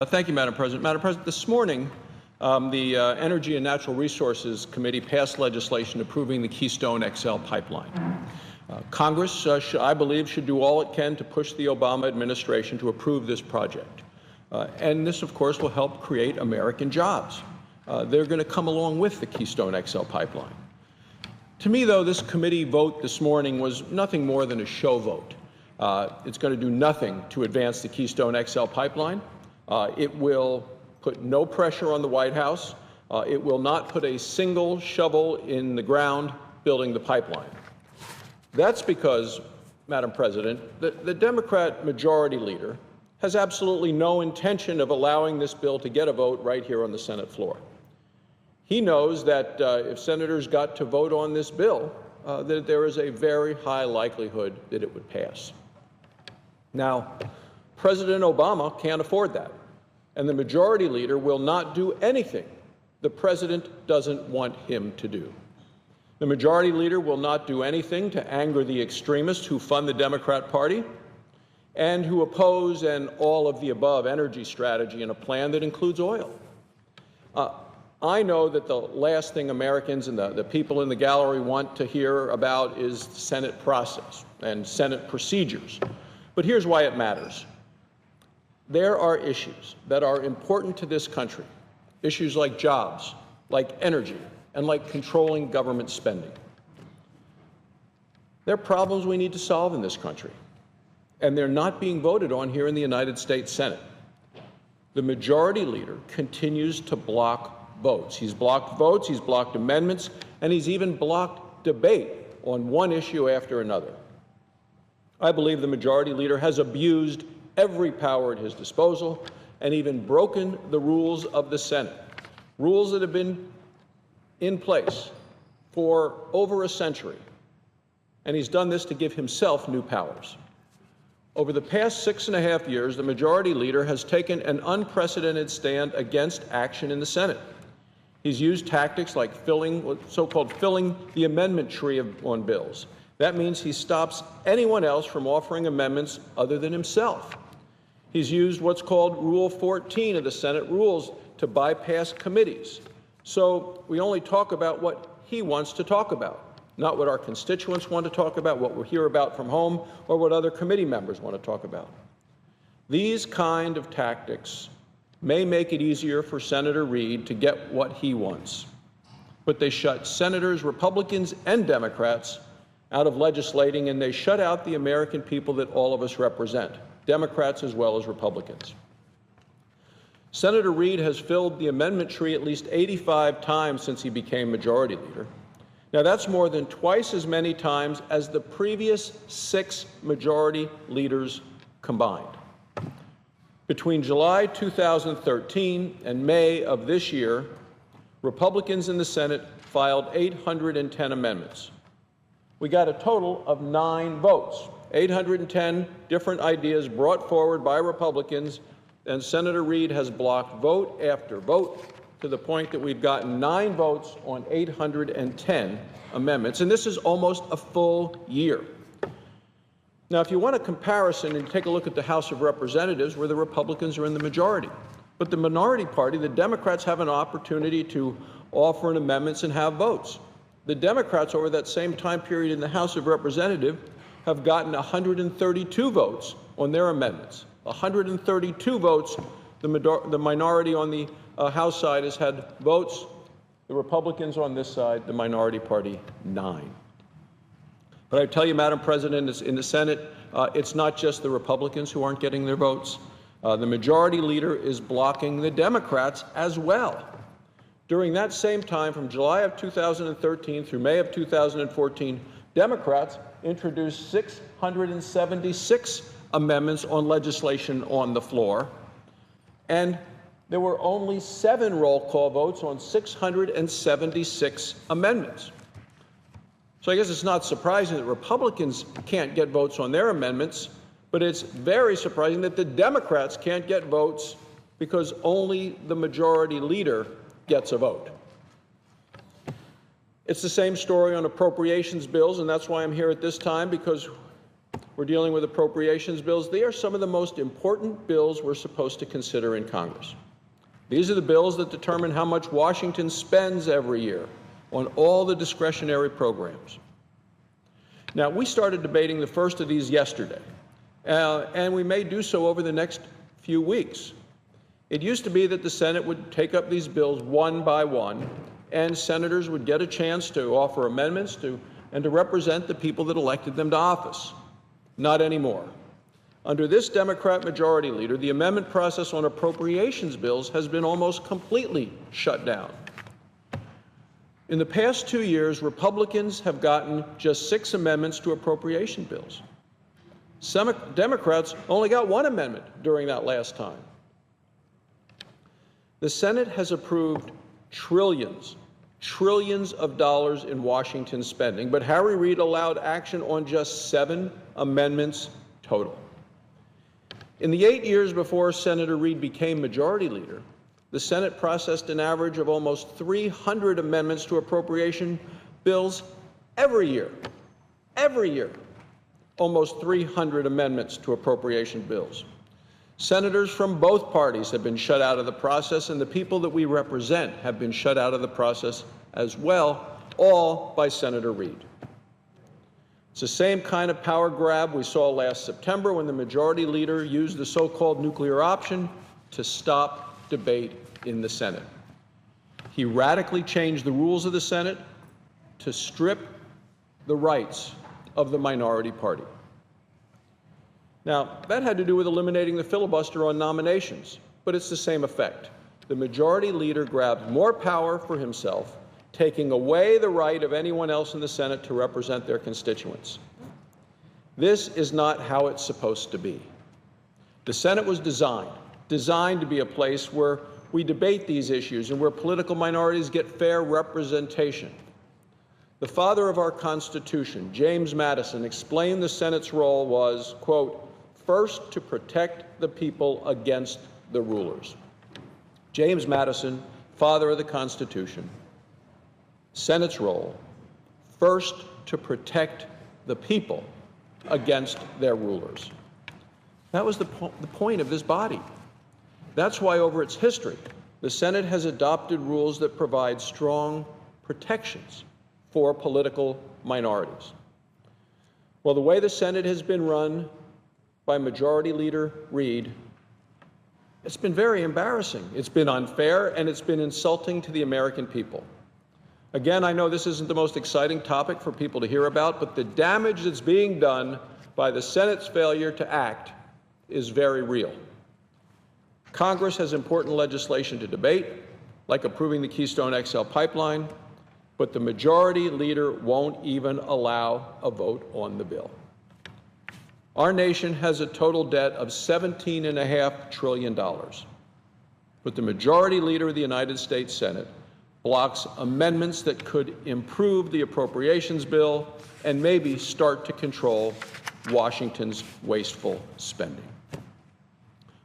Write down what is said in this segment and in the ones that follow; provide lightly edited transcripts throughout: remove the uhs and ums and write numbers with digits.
Thank you, Madam President. Madam President, this morning, the Energy and Natural Resources Committee passed legislation approving the Keystone XL pipeline. Congress, I believe, should do all it can to push the Obama administration to approve this project. And this, of course, will help create American jobs. They're going to come along with the Keystone XL pipeline. To me, though, this committee vote this morning was nothing more than a show vote. It's going to do nothing to advance the Keystone XL pipeline. It will put no pressure on the White House. It will not put a single shovel in the ground building the pipeline. That's because, Madam President, the Democrat majority leader has absolutely no intention of allowing this bill to get a vote right here on the Senate floor. He knows that if senators got to vote on this bill, that there is a very high likelihood that it would pass. Now, President Obama can't afford that, and the majority leader will not do anything the president doesn't want him to do. The majority leader will not do anything to anger the extremists who fund the Democrat Party and who oppose an all-of-the-above energy strategy and a plan that includes oil. I know that the last thing Americans and the people in the gallery want to hear about is the Senate process and Senate procedures. But here's why it matters. There are issues that are important to this country, issues like jobs, like energy, and like controlling government spending. They're problems we need to solve in this country, and they're not being voted on here in the United States Senate. The majority leader continues to block votes. He's blocked votes, he's blocked amendments, and he's even blocked debate on one issue after another. I believe the majority leader has abused every power at his disposal and even broken the rules of the Senate, rules that have been in place for over a century. And he's done this to give himself new powers. Over the past 6.5 years, the majority leader has taken an unprecedented stand against action in the Senate. He's used tactics like so-called filling the amendment tree on bills. That means he stops anyone else from offering amendments other than himself. He's used what's called Rule 14 of the Senate rules to bypass committees. So we only talk about what he wants to talk about, not what our constituents want to talk about, what we hear about from home, or what other committee members want to talk about. These kind of tactics may make it easier for Senator Reid to get what he wants, but they shut senators, Republicans and Democrats, out of legislating, and they shut out the American people that all of us represent, Democrats as well as Republicans. Senator Reid has filled the amendment tree at least 85 times since he became majority leader. Now, that's more than twice as many times as the previous 6 majority leaders combined. Between July 2013 and May of this year, Republicans in the Senate filed 810 amendments. We got a total of 9 votes, 810 different ideas brought forward by Republicans, and Senator Reid has blocked vote after vote to the point that we've gotten 9 votes on 810 amendments, and this is almost a full year. Now, if you want a comparison and take a look at the House of Representatives, where the Republicans are in the majority, but the minority party, the Democrats, have an opportunity to offer amendments and have votes. The Democrats, over that same time period in the House of Representatives, have gotten 132 votes on their amendments. 132 votes. The minority on the House side has had votes. The Republicans on this side, the minority party, 9. But I tell you, Madam President, in the Senate, it's not just the Republicans who aren't getting their votes. The majority leader is blocking the Democrats as well. During that same time, from July of 2013 through May of 2014, Democrats introduced 676 amendments on legislation on the floor, and there were only 7 roll call votes on 676 amendments. So I guess it's not surprising that Republicans can't get votes on their amendments, but it's very surprising that the Democrats can't get votes because only the majority leader gets a vote. It's the same story on appropriations bills, and that's why I'm here at this time, because We're dealing with appropriations bills. They are some of the most important bills we're supposed to consider in Congress. These are the bills that determine how much Washington spends every year on all the discretionary programs. Now, we started debating the first of these yesterday, and we may do so over the next few weeks. It used to be that the Senate would take up these bills one by one, and senators would get a chance to offer amendments and to represent the people that elected them to office. Not anymore. Under this Democrat majority leader, the amendment process on appropriations bills has been almost completely shut down. In the past 2 years, Republicans have gotten just 6 amendments to appropriation bills. Some Democrats only got 1 amendment during that last time. The Senate has approved trillions of dollars in Washington spending, but Harry Reid allowed action on just 7 amendments total. In the 8 years before Senator Reid became majority leader, the Senate processed an average of almost 300 amendments to appropriation bills every year. Every year, almost 300 amendments to appropriation bills. Senators from both parties have been shut out of the process, and the people that we represent have been shut out of the process as well, all by Senator Reid. It's the same kind of power grab we saw last September when the majority leader used the so-called nuclear option to stop debate in the Senate. He radically changed the rules of the Senate to strip the rights of the minority party. Now, that had to do with eliminating the filibuster on nominations, but it's the same effect. The majority leader grabbed more power for himself, taking away the right of anyone else in the Senate to represent their constituents. This is not how it's supposed to be. The Senate was designed to be a place where we debate these issues and where political minorities get fair representation. The father of our Constitution, James Madison, explained the Senate's role was, quote, first to protect the people against the rulers. James Madison, father of the Constitution, Senate's role, first to protect the people against their rulers. That was the point of this body. That's why over its history, the Senate has adopted rules that provide strong protections for political minorities. Well, the way the Senate has been run by Majority Leader Reid, it's been very embarrassing. It's been unfair, and it's been insulting to the American people. Again, I know this isn't the most exciting topic for people to hear about, but the damage that's being done by the Senate's failure to act is very real. Congress has important legislation to debate, like approving the Keystone XL pipeline, but the majority leader won't even allow a vote on the bill. Our nation has a total debt of $17.5 trillion, but the majority leader of the United States Senate blocks amendments that could improve the appropriations bill and maybe start to control Washington's wasteful spending.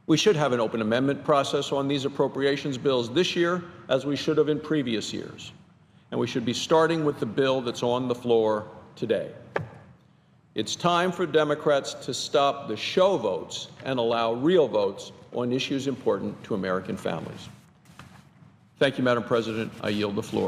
We should have an open amendment process on these appropriations bills this year, as we should have in previous years. And we should be starting with the bill that's on the floor today. It's time for Democrats to stop the show votes and allow real votes on issues important to American families. Thank you, Madam President. I yield the floor.